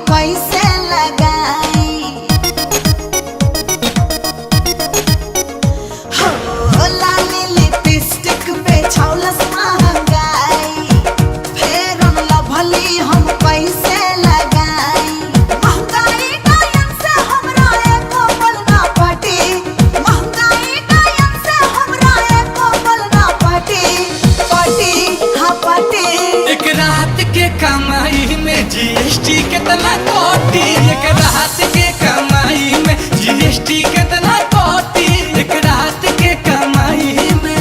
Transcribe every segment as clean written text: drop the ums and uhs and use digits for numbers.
कैसे लगाई हो लाली लिपस्टिक पे छौलस महंगाई फेर लभली हम कैसे लगाई महंगाई गायन से हमरा एको पल ना पटी महंगाई गायन से हमरा एको पल ना पटी हाँ पटी एक रात के कमाई में जीएसटी कितना कोटी एक रात के कमाई में जीएसटी कितना कोटी एक रात के कमाई में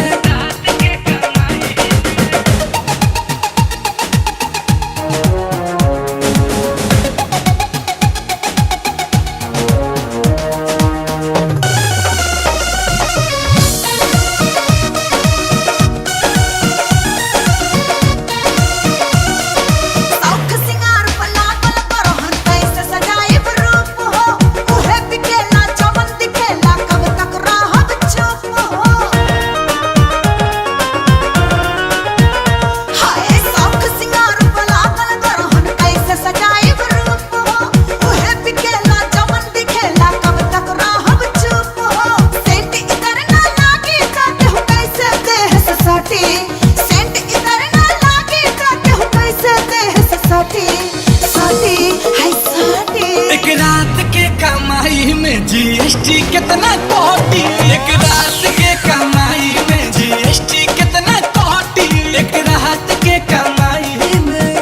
एक रात के कमाई में जीएसटी कितना कोटी एक रात के कमाई में जीएसटी कितना कोटी एक रात के कमाई में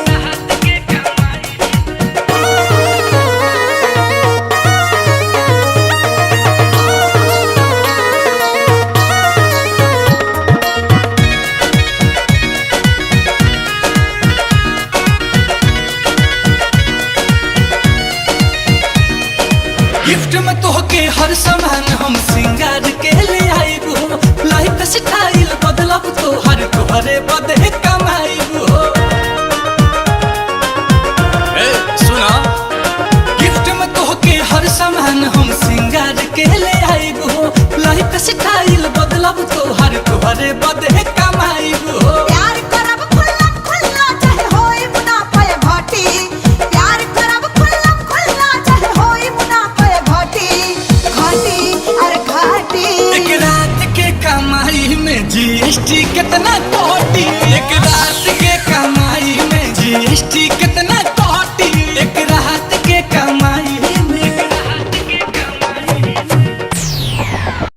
गिफ्ट में तोहके हर सामान हम सिंगार के ले आईबो लाइफ स्टाइल बदलब तो हर तोहरे बदे कमाईबो ए सुना गिफ्ट में तोहके हर सामान हम सिंगार के ले आईबो लाइफ स्टाइल बदलब तो हर तोहरे बदे कमाईबो प्यार करब खुल्ला खुल्ला चाहे होई मुनाफा घाटी प्यार करब खुल्ला खुल्ला चाहे होई मुनाफा घाटी अरे घाटी एक रात के कमाई में जीएसटी कितना कोटी एक रात के कमाई में जीएसटी कितना